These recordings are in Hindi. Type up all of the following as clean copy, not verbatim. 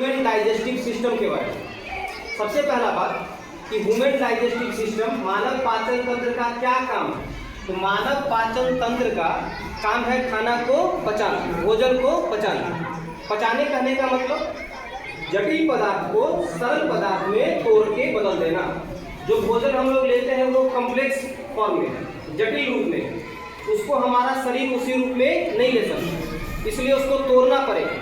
ह्यूमन डाइजेस्टिव सिस्टम के बारे में। सबसे पहला बात कि ह्यूमन डाइजेस्टिव सिस्टम मानव पाचन तंत्र का क्या काम है। तो मानव पाचन तंत्र का काम है खाना को पचाना, भोजन को पचाना। पचाने कहने का मतलब जटिल पदार्थ को सरल पदार्थ में तोड़ के बदल देना। जो भोजन हम लोग लेते हैं वो कॉम्प्लेक्स फॉर्म में, जटिल रूप में, उसको हमारा शरीर उसी रूप में नहीं ले सकता, इसलिए उसको तोड़ना पड़ेगा।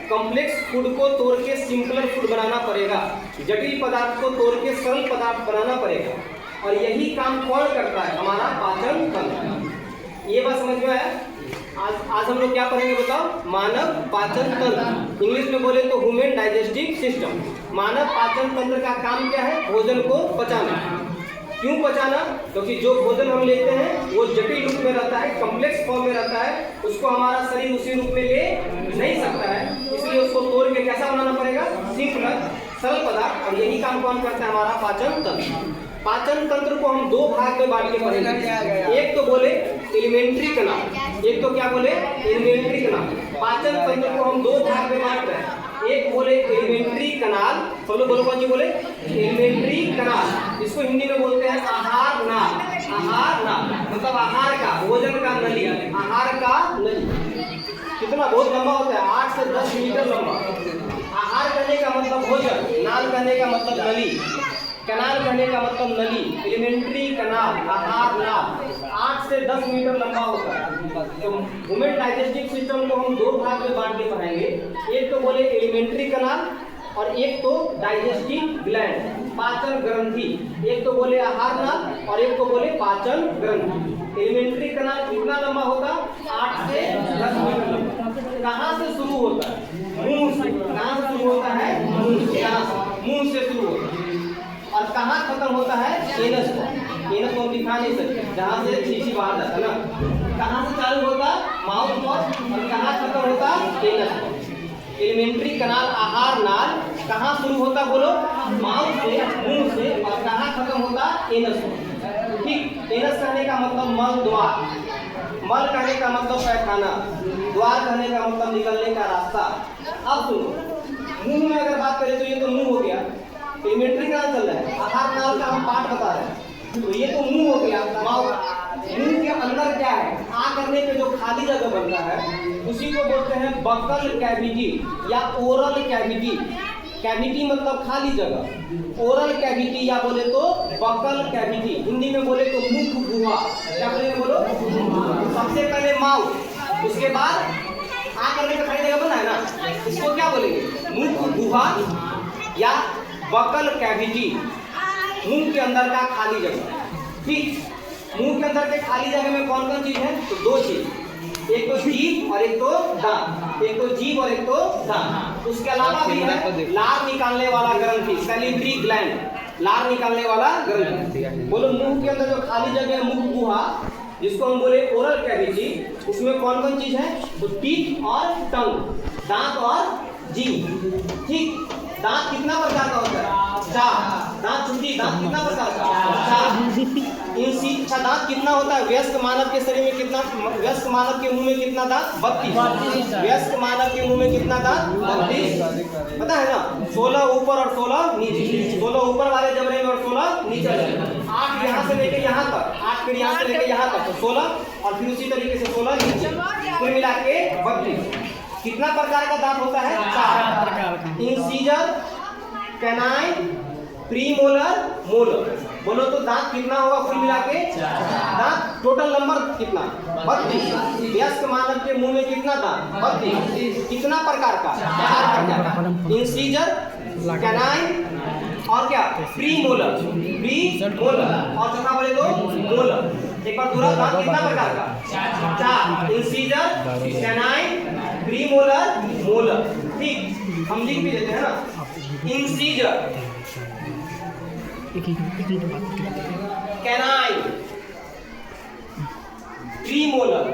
कॉम्प्लेक्स फूड को तोड़ के सिंपलर फूड बनाना पड़ेगा, जटिल पदार्थ को तोड़ के सरल पदार्थ बनाना पड़ेगा। और यही काम कौन करता है? हमारा पाचन तंत्र। ये बात समझ में आया? आज हम लोग क्या पढ़ेंगे बताओ? मानव पाचन तंत्र। इंग्लिश में बोले तो ह्यूमन डाइजेस्टिव सिस्टम। मानव पाचन तंत्र का काम क्या है? भोजन को पचाना। क्यों पचाना? क्योंकि जो भोजन हम लेते हैं वो जटिल रूप में रहता है, कॉम्प्लेक्स फॉर्म में रहता है, उसको हमारा शरीर उसी रूप में ले नहीं सकता है, इसलिए उसको तोड़ के कैसा बनाना पड़ेगा? सिंपल सरल पदार्थ। और यही काम कौन करता है? हमारा पाचन तंत्र। पाचन तंत्र को हम दो भाग में बांट के पढ़ेंगे। एक तो बोले एलिमेंट्री कनाल, एक तो क्या बोले? एलिमेंट्री कनाल। पाचन तंत्र को हम दो भाग में बांट रहे हैं। एक बोले एलिमेंट्री कनाल, सब लोग बोलो कौन जी बोले? एलिमेंट्री कनाल। इसको हिंदी में बोलते हैं आहार नाल। आहार नाल मतलब आहार का, भोजन का नली, आहार का नली। कितना बहुत लंबा होता है, 8 से 10 मीटर लंबा। आहार कहने का मतलब भोजन, नाल कहने का मतलब नली, कनाल कहने का मतलब नली। एलिमेंट्री कनाल, आहार नाल 8 से 10 मीटर लंबा होता है। तो ह्यूमन डाइजेस्टिव सिस्टम को हम दो भाग में बांट के पढ़ाएंगे। एक तो बोले एलिमेंट्री कनाल और एक तो डाइजेस्टिव ग्लैंड, पाचन ग्रंथि। एक तो बोले आहार नाल और एक तो बोले पाचन ग्रंथि। एलिमेंट्री कनाल कितना लंबा होगा? 8 से 10 मीटर लंबा। कहाँ से शुरू होता है? मुंह से। कहाँ से शुरू होता है? मुंह से। मुंह से शुरू होता है और कहाँ खत्म होता है? एनस को। एनस को हम दिखा नहीं सकते, जहाँ से चीची बाहर जाता है ना। कहाँ से चालू होता? माउथ पर। और कहाँ खत्म होता? एनस को। एलिमेंट्री कनाल, आहार नाल कहाँ शुरू होता बोलो? माउथ से, मुंह से। और कहाँ खत्म होता? एनस को। ठीक। एनस कहने का मतलब मल द्वार, मल कहने का मतलब पैखाना, द्वार कहने का मतलब निकलने का रास्ता। अब सुनो, मुंह में अगर बात करें तो ये तो मुंह हो गया। एलिमेंट्री कनाल चल रहा है, आहार नाल का हम पार्ट बता रहे हैं, तो ये तो मुंह हो गया। मुंह के अंदर क्या है? आ करने पे जो खाली जगह बनता है उसी को बोलते हैं बकल कैविटी या ओरल कैविटी। कैविटी मतलब खाली जगह, ओरल कैविटी या बोले तो बकल कैविटी। हिंदी में बोले तो मुख गुहा। क्या बोलेंगे बोलो? सबसे पहले माउथ, उसके बाद आ करने पे खाली जगह बना है ना, इसको क्या बोलेंगे? मुख गुहा या बकल कैविटी। मुंह के अंदर का खाली जगह। ठीक। मुंह के अंदर के खाली जगह में कौन कौन चीज है? तो दो चीज, एक तो जीभ और एक तो दांत। एक तो जीभ और एक तो दांत। उसके अलावा भी है लार निकालने वाला ग्रंथि, सैलिवरी ग्लैंड, लार निकालने वाला ग्रंथि। बोलो मुंह के अंदर जो खाली जगह है, मुख गुहा, जिसको हम बोले ओरल कैविटी, उसमें कौन कौन चीज है? तो टीथ और टंग, दांत और जीभ। ठीक। दांत कितना प्रकार का होता है? 4। दांत छुट्टी, दांत कितना प्रकार का? 4। अच्छा, दांत कितना होता है? वयस्क मानव के शरीर में कितना? वयस्क मानव के मुंह में कितना दांत? 32। वयस्क मानव के मुंह में कितना दांत? 32। पता है ना? 16 ऊपर और 16 नीचे। 16 ऊपर वाले जबड़े में और 16 नीचे वाले। 8 यहाँ से लेके यहाँ तक, 8 फिर यहाँ से लेके यहाँ तक, तो 16 और फिर उसी तरीके से 16 नीचे, कुल मिला के 32। कितना प्रकार का दांत होता है? 4। Incisor, canine, premolar, molar. बोलो तो दांत कितना होगा कुल मिला के? 4। दांत टोटल नंबर कितना? 32। वयस्क मानव के मुंह में कितना दांत? 32। कितना प्रकार का? 4 प्रकार का। इंसीजर, कैनाइन और क्या? प्रीमोलर, प्रीमोलर और चौथा बोले तो मोलर। एक बार पूरा दांत कितना प्रकार का? 4। Incisor, canine, premolar, molar. ठीक। हम लिख भी देते हैं ना। इंसीजर, कैनाइन, प्रीमोलर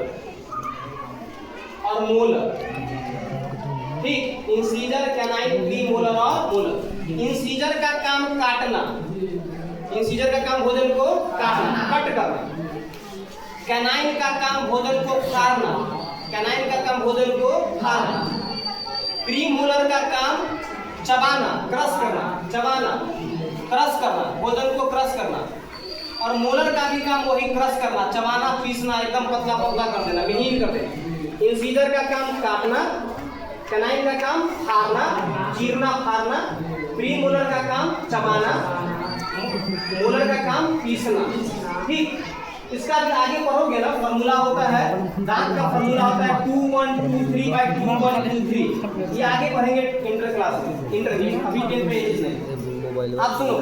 और मोलर। ठीक। इंसीजर, कैनाइन, प्रीमोलर और मोलर। इंसीजर का काम काटना, इंसीजर का काम भोजन को काटना, कट करना। कैनाइन का काम भोजन को फाड़ना, कैनाइन का काम भोजन को फाड़ना। प्रीमोलर का काम चबाना, क्रश करना, चबाना, क्रश करना, भोजन को क्रश करना। और मोलर का भी काम वही क्रश करना, चबाना, पीसना, एकदम पतला पतला कर देना, महीन कर देना। इंसीजर का काम काटना, कैनाइन का काम फाड़ना, चीरना, फाड़ना। प्री मोलर का काम चबाना, मोलर का काम पीसना। ठीक, इसका भी आगे पढ़ोगे ना, फॉर्मूला होता है, दांत का फॉर्मूला होता है 2 1 2 3 by 2 1 2 3। ये आगे पढ़ेंगे इंटर क्लास में, इंटर में, अभी 10 पेज नहीं। आप सुनो,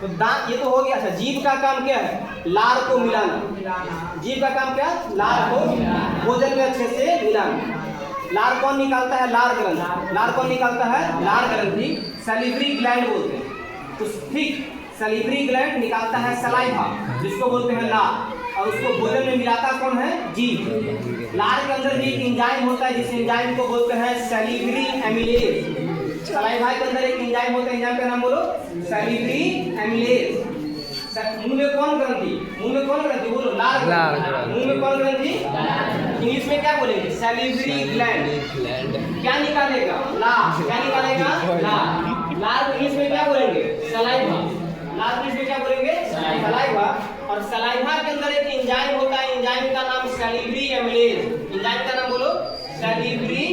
तो दांत ये तो हो गया। अच्छा, जीभ का काम क्या है? लार को मिलाना। जीभ का काम क्या? लार को भोजन में अच्छे से मिलाना। लार कौन निकालता है? लार ग्रंथि। लार कौन निकालता है? लार ग्रंथि, सैलिवरी ग्लैंड बोलते हैं। तो ठीक, सैलिवरी ग्लैंड निकालता है सलाइवा, जिसको बोलते हैं लार, और उसको भोजन में मिलाता कौन है? जीभ। लार के अंदर भी एक एंजाइम होता है, जिस एंजाइम को बोलते हैं सैलिवरी एमिलेज। सलाइवा के अंदर एक एंजाइम होता है, एंजाइम का नाम बोलो, सैलिवरी एमिलेज। मुंह में कौन ग्रंथि? मुंह में कौन ग्रंथि? बोलो, लार ग्रंथि। मुंह में कौन ग्रंथि? इंग्लिश में क्या बोलेंगे? Salivary gland. क्या निकालेगा? लार। क्या निकालेगा? लार। लार इंग्लिश में क्या बोलेंगे? सलाइवा। लार इंग्लिश में क्या बोलेंगे? सलाइवा। और सलाइवा के अंदर एक एंजाइम होता है, एंजाइम का नाम सैलिवरी एमिलेज। एंजाइम का नाम बोलो, सैलिवरी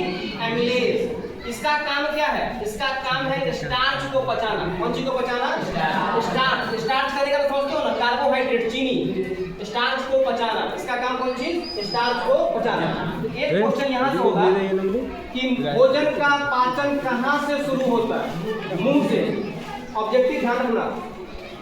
एमिलेज। इसका काम क्या है? इसका काम है स्टार्च को पचाना। कौन चीज को पचाना? स्टार्च। स्टार्च करेगा तो समझते हो ना, कार्बोहाइड्रेट, चीनी। स्टार्च को पचाना, इसका काम कौन चीज? स्टार्च को पचाना। एक क्वेश्चन यहाँ से होगा कि भोजन का पाचन कहाँ से शुरू होता है? मुंह से। ऑब्जेक्टिव ध्यान रखना,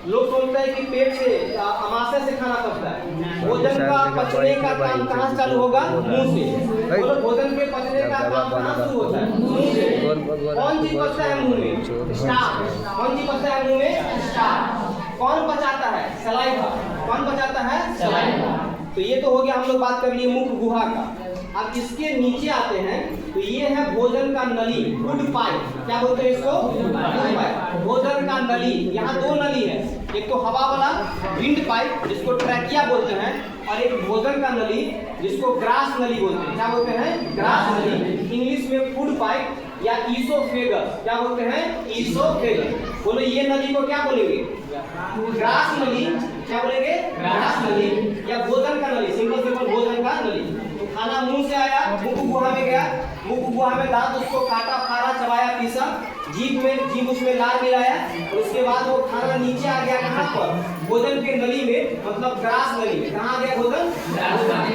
लोग सोचते हैं कि पेट से, अमाशय से खाना पचता है। भोजन का पचने का काम कहाँ से चालू होगा? मुंह से। बोलो, भोजन के पचने का काम कहाँ शुरू होता है? मुंह से। कौन चीज पचता है मुंह में? स्टार्च। कौन चीज पचता है मुंह में? स्टार्च। कौन पचाता है? सलाइवा। कौन पचाता है? सलाइवा। तो ये तो हो गया, हम लोग बात कर लिए मुख गुहा का। अब इसके नीचे आते हैं, तो ये है भोजन का नली, फूड पाइप। क्या बोलते हैं इसको? Food pipe. भोजन का नली, यहाँ दो नली है, एक तो हवा वाला विंड पाइप जिसको ट्रैकिया बोलते हैं, और एक भोजन का नली जिसको ग्रास नली बोलते हैं। क्या बोलते हैं? ग्रास नली। इंग्लिश में फूड पाइप या ईसोफेगस। क्या बोलते हैं? ईसोफेगस। बोलो, ये नली को क्या बोलेंगे? ग्रास नली। क्या बोलेंगे? ग्रास नली या भोजन का नली। सिंपल सिंपल भोजन का नली। तो खाना मुंह से आया, मुख गुहा में गया, मुख गुहा में दांत उसको काटा, फाड़ा, चबाया, पीसा, जीभ उसमें लार मिलाया, और उसके बाद वो खाना नीचे आ गया। कहाँ पर? भोजन के नली में, मतलब ग्रास नली में। कहाँ आ गया भोजन?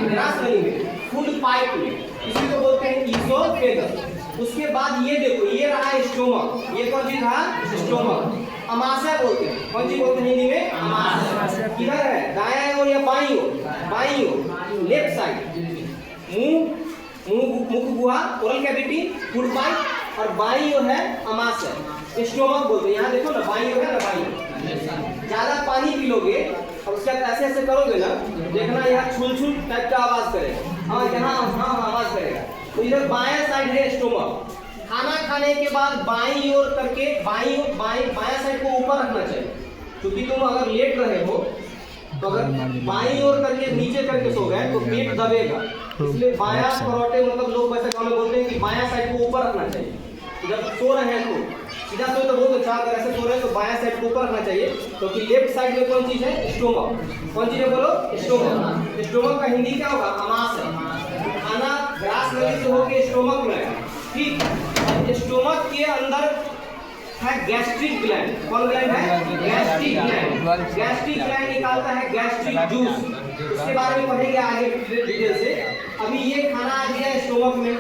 ग्रास नली में, फूड पाइप में। इसी को बोलते हैं ईसोफेगस। उसके बाद ये देखो, ये रहा स्टोमक। ये कौन चीज रहा? स्टोमक। अमाशय बोलते हैं। कौन चीज बोलते हैं हिंदी में? अमाशय। किधर है? दायां ओर या बाईं ओर? बाईं ओर, लेफ्ट साइड। मुख गुहा, ओरल कैविटी, फूड पाइप, और बाईं ओर है अमाशय, स्टोमक बोलते हैं। यहाँ देखो ना, बाईं ओर है ना, बाईं ओर। ज्यादा पानी पी लोगे और उसके बाद ऐसे ऐसे करोगे ना, देखना यहाँ छुल छुल टाइप का आवाज करेगा। हाँ, यहाँ हाँ आवाज करेगा। तो इधर बायां साइड है स्टोमक। खाना खाने के बाद बाईं ओर करके, बायां साइड को ऊपर रखना चाहिए, क्योंकि तुम अगर लेट रहे हो तो अगर बाईं ओर करके नीचे करके सो गए तो पेट दबेगा। इसलिए बायां परोटे, मतलब लोग वैसे गाँव में बोलते हैं कि बायां साइड को ऊपर रखना चाहिए। जब सो रहे हैं तो सीधा सो तो बहुत अच्छा, अगर ऐसे सो रहे हैं तो बायां साइड को ऊपर रखना चाहिए, क्योंकि लेफ्ट साइड में कौन चीज है? स्टोमक। कौन चीज है बोलो? स्टोमक। स्टोमक का हिंदी क्या होगा? अमाशय। खाना ग्रास नली से होकर स्टोमक में आएगा। ठीक, स्टोमक के अंदर है गैस्ट्रिक ग्लैंड। कौन ग्लैंड है? Gastric gland. गैस्ट्रिक ग्लैंड निकालता है गैस्ट्रिक जूस। उसके बारे में पढ़ेंगे आगे डिटेल से। अभी ये खाना आ गया स्टोमक में,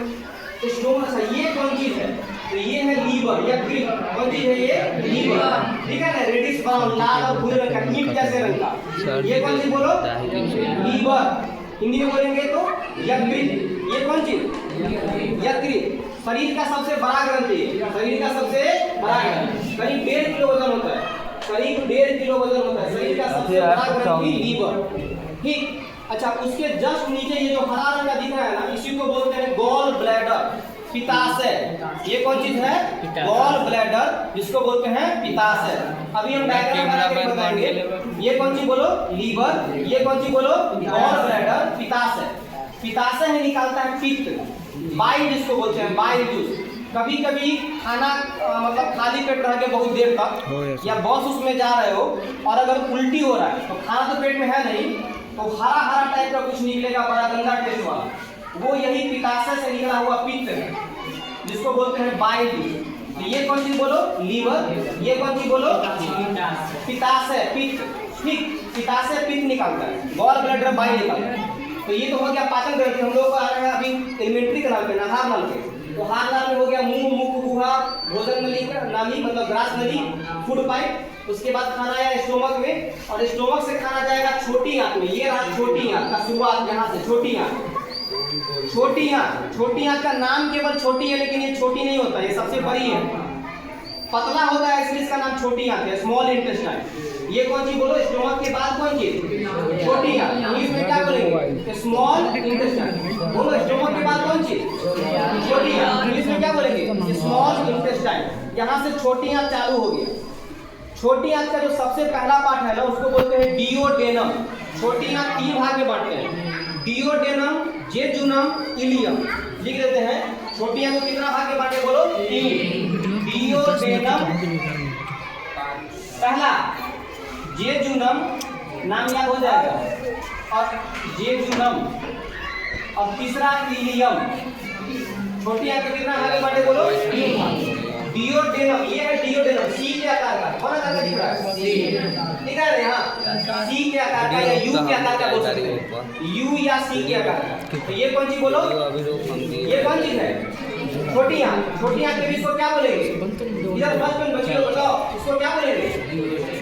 तो स्टोमक से ये कौन चीज है? तो ये है लीवर या ग्रिल। कौन चीज है? ये लीवर। ठीक है ना, रेडिश ब्राउन, लाल और भूरे रंग का, मीट जैसे रंग का। ये कौन चीज बोलो? लीवर। हिंदी में बोलेंगे तो यकृत। ये कौन चीज? यकृत। शरीर का सबसे बड़ा ग्रंथि है। शरीर का सबसे बड़ा ग्रंथि, करीब 1.5 किलो वजन होता है। करीब 1.5 किलो वजन होता है। शरीर का सबसे बड़ा ग्रंथि लीवर। ठीक, अच्छा, उसके जस्ट नीचे ये जो हरा रंग का दिख रहा है ना, इसी को बोलते हैं गॉल ब्लैडर, पित्ताशय। ये कौन चीज है? गॉल ब्लैडर, जिसको बोलते हैं पित्ताशय। अभी हम डायग्राम बना के बताएंगे। ये कौन चीज बोलो? लीवर। ये कौन चीज बोलो? Gall bladder, पित्ताशय। पित्ताशय है निकालता है पित्त, बाइल जिसको बोलते हैं, बाइल जूस। कभी कभी खाना मतलब खाली पेट रह के बहुत देर तक या बस उसमें जा रहे हो और अगर उल्टी हो रहा है तो खाना तो पेट में है नहीं, तो हरा हरा टाइप का कुछ निकलेगा, बड़ा गंदा टेस्ट वाला, वो यही पित्ताशय से निकला हुआ पित्त है, जिसको बोलते हैं बाइल। तो ये कौन चीज बोलो? लीवर। ये कौन चीज बोलो? पित्ताशय, पित्त। ठीक, पित्ताशय पित्त निकालता है, गॉल ब्लैडर बाइल निकालता है। तो ये तो हो गया पाचन ग्रंथि। हम लोग को आ रहा है अभी एलिमेंट्री के नाम पे, नहार नाल पे। तो हार नाल में हो गया मुंह, मुख, गुहा, भोजन नली, नाली मतलब ग्रास नली, फूड पाइप। उसके बाद खाना आया स्टोमक में, और स्टोमक से खाना जाएगा छोटी आंत में। ये रहा छोटी आंत का शुरुआत, यहाँ से छोटी आंत। छोटी आंत, छोटी आंत का नाम केवल छोटी है, लेकिन ये छोटी नहीं होता, ये सबसे बड़ी है, पतला होता है, इसलिए इसका नाम छोटी आंत है, स्मॉल इंटेस्टाइन। ये कौन सी बोलो? स्टोमक के बाद कौन सी? छोटी आंत। इंग्लिश में क्या बोलेंगे? Small intestine. बोलो स्टोमक के बाद कौन सी? छोटी आंत। इंग्लिश में क्या बोलेंगे? Small intestine. यहाँ से छोटी आंत चालू हो गया। छोटी आंत का जो सबसे पहला पार्ट है ना, उसको बोलते हैं डिओडेनम। छोटी आंत 3 भाग में बांटते हैं, डिओडेनम, जेजुनम, इलियम। लिख देते हैं। छोटी आंत को कितना भाग में बांटे? बोलो 3। डिओडेनम पहला, जेजुनम नाम याद हो जाएगा, और जेजुनम, और तीसरा इलियम। छोटी आंत को कितना भाग में बांटे? बोलो 3। डिओडेनम, ये है डिओडेनम, सी के आकार का, कौन आकार का दिख रहा है? सी दिख रहा है यहाँ, सी के आकार का या यू के आकार का बोल सकते हैं, यू या सी के आकार का। तो ये कौन चीज बोलो? ये कौन चीज है? छोटी आंत। छोटी आंत के बीच को क्या बोलेंगे? इधर फर्स्ट में बच्चे लोग बताओ, इसको क्या बोलेंगे?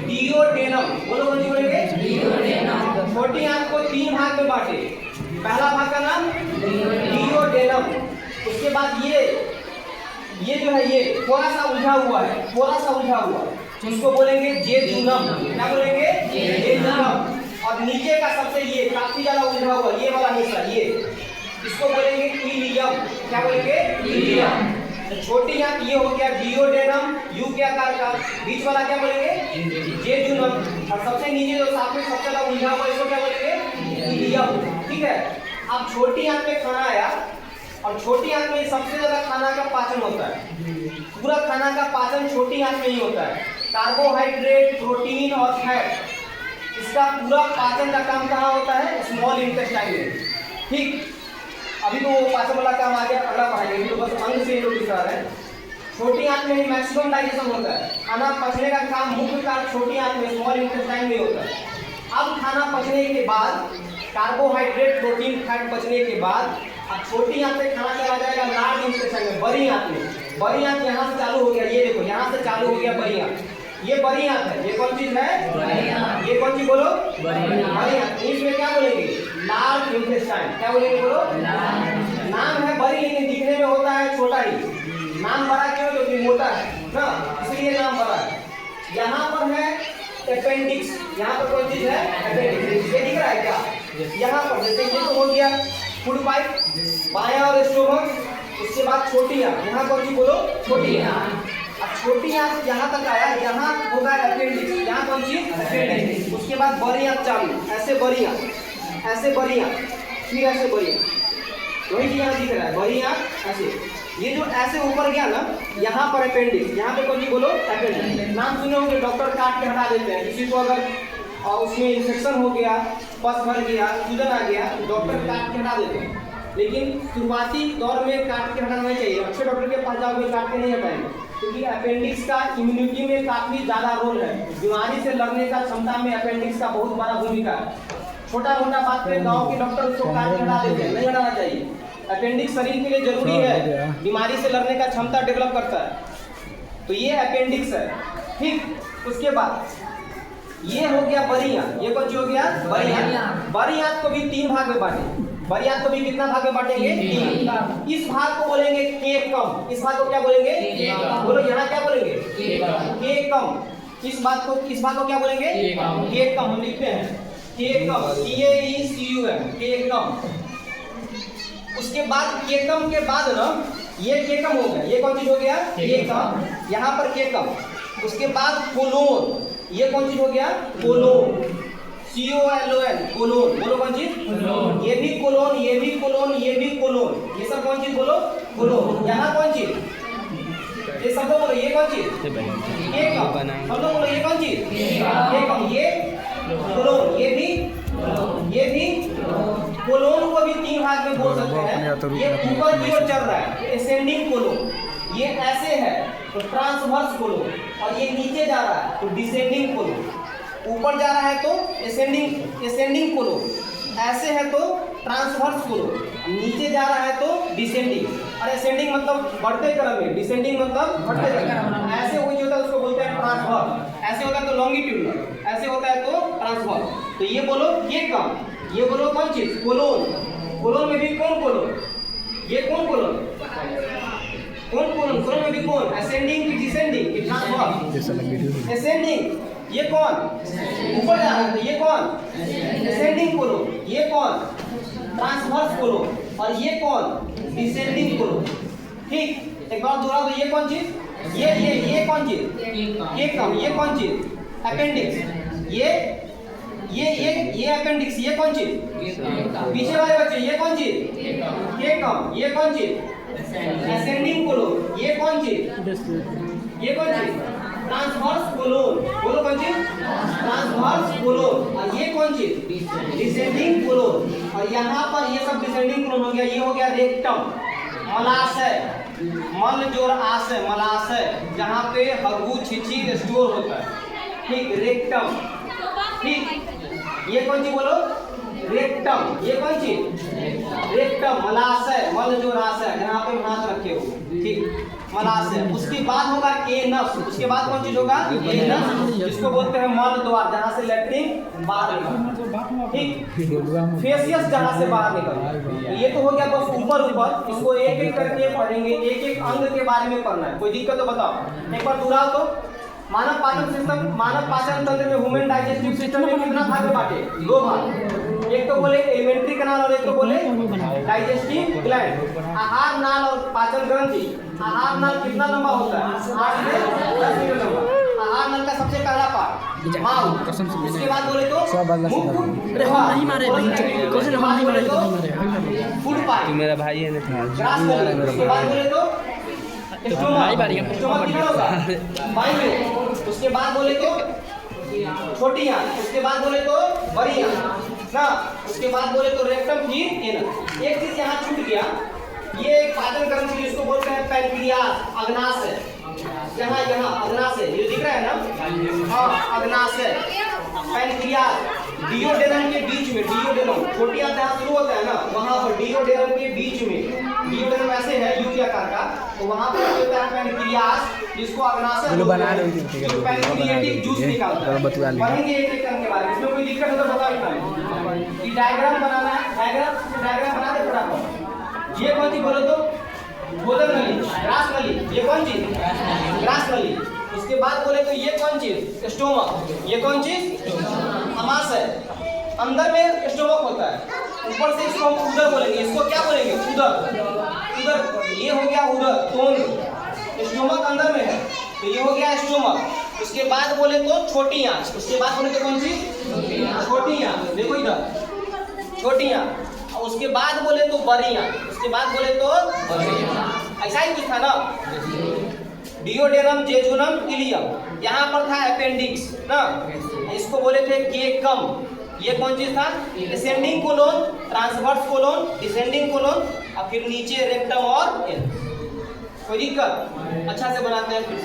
डिओडेनम। बोलो कौन सी बोलेंगे? डिओडेनम। छोटी आंत को 3 भाग में बांटे। पहला भाग का नाम डिओडेनम। उसके बाद ये जो है, ये थोड़ा सा उलझा हुआ है, थोड़ा सा उलझा हुआ है, इसको बोलेंगे जेजुनम। क्या बोलेंगे? जेजुनम। और नीचे का सबसे ये काफी ज्यादा उलझा हुआ ये वाला हिस्सा, ये इसको बोलेंगे इलियम। क्या बोलेंगे? इलियम। तो छोटी आंत ये हो गया डिओडेनम, यू के आकार का। बीच वाला क्या बोलेंगे? जेजुनम। और सबसे नीचे जो साथ में सबसे ज्यादा उलझा हुआ इसको क्या बोलेंगे? इलियम। ठीक है। अब छोटी आंत में खाना आया, और छोटी आंत में सबसे ज्यादा खाना का पाचन होता है। पूरा खाना का पाचन छोटी आंत में ही होता है। कार्बोहाइड्रेट, प्रोटीन और फैट, इसका पूरा पाचन का काम कहाँ होता है? स्मॉल इंटेस्टाइन में। ठीक, अभी तो वो पाचन वाला काम आगे अगला पढ़ाएंगे, तो बस अंग से लोग दिखा रहे हैं। छोटी आंत में मैक्सिमम डाइजेशन होता है। खाना पचने का काम मुख्य कार्य छोटी आंत में, स्मॉल इंटेस्टाइन में होता है। अब खाना पचने के बाद, कार्बोहाइड्रेट, प्रोटीन, फैट पचने के बाद, अब छोटी आंत से खाना चला जाएगा लार्ज इंटेस्टाइन में, बड़ी आंत में। बड़ी आंत यहाँ से चालू हो गया, ये देखो यहाँ से चालू हो गया बड़ी आंत। ये बड़ी आंत है। ये कौन चीज है? ये कौन चीज बोलो? बड़ी आंत। इसमें क्या बोलेंगे? Large intestine. क्या बोलेंगे? बोलो नाम है बड़ी, लेकिन दिखने में होता है छोटा ही। नाम बड़ा क्यों? क्योंकि मोटा है ना, इसलिए नाम बड़ा है। यहाँ पर है अपेंडिक्स। यहाँ पर कौन चीज है? अपेंडिक्स। ये दिख रहा है क्या? यहाँ पर जैसे ये तो हो गया फूड पाइप, बाया और स्टोमक। उसके बाद छोटी आंत, यहाँ कौन सी बोलो? छोटी आंत। अब छोटी आंत यहाँ तक आया, यहाँ होगा अपेंडिक्स। यहाँ कौन सी? अपेंडिक्स। उसके बाद बड़ी आंत चालू, ऐसे बड़ी आंत, ऐसे बड़ी आंत, फिर ऐसे बड़ी आंत। वही चीज यहाँ दिख रहा है, बड़ी आंत ऐसे। ये जो ऐसे ऊपर गया ना, यहाँ पर अपेंडिक्स। यहाँ पे कौन सी बोलो? अपेंडिक्स। नाम सुने होंगे, डॉक्टर काट के हटा देते हैं किसी को, अगर और उसमें इन्फेक्शन हो गया, पस भर गया, सूजन आ गया, डॉक्टर काट के हटा देते हैं। लेकिन शुरुआती दौर में काट के हटाना नहीं चाहिए। अच्छे डॉक्टर के पास जाओगे काट के नहीं हटाएंगे, क्योंकि अपेंडिक्स का इम्यूनिटी में काफी ज्यादा रोल है। बीमारी से लड़ने का क्षमता में अपेंडिक्स का बहुत बड़ा भूमिका है। छोटा मोटा बात पे गाँव के डॉक्टर उसको काट के हटा देते हैं, नहीं हटाना चाहिए। अपेंडिक्स शरीर के लिए जरूरी है, बीमारी से लड़ने का क्षमता डेवलप करता है। तो ये अपेंडिक्स है। ठीक, उसके बाद ये हो गया बड़ी आंत। ये कौन सी हो गया? बड़ी आंत। बड़ी आंत को भी 3 भाग में बांटे। बड़ी आंत को भी कितना भाग में बांटेंगे? 3। इस भाग को बोलेंगे केकम। इस भाग को क्या बोलेंगे? बोलो यहाँ क्या बोलेंगे? केकम। इस भाग को क्या बोलेंगे? केकम। हम लिखते हैं केकम, CAECUM, केकम। उसके बाद केकम के बाद ना, ये केकम हो गया। ये कौन चीज हो गया? केकम। यहाँ पर केकम। उसके बाद कोलोन। ये कौन चीज हो गया? Colon, COLON, colon. बोलो कौन चीज? कोलोन। ये भी कोलोन, ये भी कोलोन, ये भी कोलोन। ये सब कौन चीज बोलो? कोलोन। यहाँ कौन चीज? ये सब लोग बोलो ये कौन चीज? ये कम। सब लोग बोलो ये कौन चीज? ये कम। ये कोलोन, ये भी कोलोन को भी तीन भाग में बोल सकते हैं। ये ऊपर की ओर चल रहा है, एसेंडिंग कोलोन। ये ऐसे है तो ट्रांसवर्स कोलोन, और ये नीचे जा रहा है तो डिसेंडिंग कोलोन। ऊपर जा रहा है तो एसेंडिंग कोलोन, ऐसे है तो ट्रांसवर्स कोलोन, नीचे जा रहा है तो डिसेंडिंग। और एसेंडिंग मतलब बढ़ते क्रम में, डिसेंडिंग मतलब घटते क्रम में। ऐसे हुई होता है उसको बोलते हैं ट्रांसवर्स, ऐसे होता है तो लॉन्गिट्यूडनल, ऐसे होता है तो ट्रांसवर्स। तो ये बोलो ये कम, ये बोलो कौन चीज? कोलोन। कोलोन में भी कौन कोलोन? ये कौन कोलोन? कौन कोलोन? कोलोन में भी कौन? असेंडिंग की डिसेंडिंग की ट्रांसवर्स? असेंडिंग। ये कौन? ऊपर जा रहा है तो ये कौन? Ascending colon. ये कौन? Transverse colon. और ये कौन? Descending colon. ठीक, एक बार दोहराओ तो ये कौन चीज? ये कौन चीज? ये कम। ये कौन चीज? अपेंडिक्स। ये अपेंडिक्स। ये कौन चीज? पीछे वाले बच्चे ये कौन चीज? ये कम। ये कौन चीज? Ascending colon. ये कौन चीज? ये कौन चीज? Transverse colon. बोलो कौन चीज? Transverse colon. और ये कौन चीज? Descending colon. और यहाँ पर ये सब डिसेंडिंग कोलोन हो गया। ये हो गया रेक्टम, मलाशय, मल जोर आशय, मलाशय, जहाँ पे हगू छिछी स्टोर होता है। ठीक, रेक्टम। ठीक, ये कौन चीज बोलो? रेक्टम। ये कौन चीज? रेक्टम, मलाशय, मल जोर आशय, जहाँ पे हाथ रखे हो। ठीक, मलाशय। उसके बाद होगा एनस। उसके बाद कौन चीज होगा? एनस, जिसको बोलते हैं मल द्वार, जहाँ से लैट्रिन बाहर निकल। ठीक, फेसियस जहाँ से बाहर निकल। ये तो हो गया बस ऊपर ऊपर। इसको एक एक करके पढ़ेंगे, एक एक अंग के बारे में पढ़ना है। कोई दिक्कत तो बताओ। एक बार दोहराओ तो। मानव पाचन सिस्टम, मानव पाचन तंत्र में ह्यूमन डाइजेस्टिव सिस्टम में कितना भाग में बांटे? दो भाग। एक तो बोले एलिमेंट्री कनाल और एक तो बोले डाइजेस्टिव ग्लैंड। आहार नाल और पाचन ग्रंथि। आहार नाल कितना लंबा होता है? 8 से 10 मीटर लंबा। आहार नाल का सबसे पहला पार्ट माउथ। उसके बाद बोले तो फूड पार्ट, मेरा भाई है ना। उसके बाद बोले तो उसके बाद बोले तो छोटी आंत, उसके बाद बोले तो बड़ी आंत ना, उसके बाद बोले तो रेक्टम, फिर एनस। एक चीज यहाँ छूट गया, ये एक पाचन ग्रंथि जिसको बोलते हैं पैनक्रियास, अग्नाशय। यहाँ अग्नाशय, ये दिख रहा है ना? हाँ, अग्नाशय, पैनक्रियास। डिओडेनम के बीच में, डिओडेनम छोटी आंत जहाँ शुरू होता है ना, वहाँ पर डिओडेनम के बीच में, डिओडेनम ऐसे है यू आकार का, तो वहाँ पर होता है पैनक्रियास, जिसको अग्नाशय बना रहे हैं, जो पैनक्रियाटिक जूस निकालता है। पढ़ेंगे एक एक करके बारे में। इसमें कोई दिक्कत है तो बताओ। ये डायग्राम बनाना है, डायग्राम बना दे फटाफट। ये कौन सी बोलो तो? भोजन नली, ग्रास नली। ये कौन चीज? ग्रास नली। उसके बाद बोले तो ये कौन चीज? स्टोमक। ये कौन चीज? अमाशय। अंदर में स्टोमक होता है, ऊपर से इसको हम उदर बोलेंगे। इसको क्या बोलेंगे? उदर। ये हो गया उदर, तोंद। स्टोमक अंदर में है तो ये हो गया स्टोमक। उसके बाद बोले तो छोटी आंत। उसके बाद बोले तो कौन सी? छोटी आंत। देखो इधर, छोटी आंत। उसके बाद बोले तो बड़ी आंत। उसके बाद बोले तो ऐसा ही कुछ था ना। Duodenum, jejunum, ileum. यहाँ पर था अपेंडिक्स ना, इसको बोले थे केकम। ये कौन चीज था? Ascending colon, transverse colon, descending colon, और फिर नीचे रेक्टम और एनस। कोई दिक्कत? अच्छा से बनाते हैं फिर।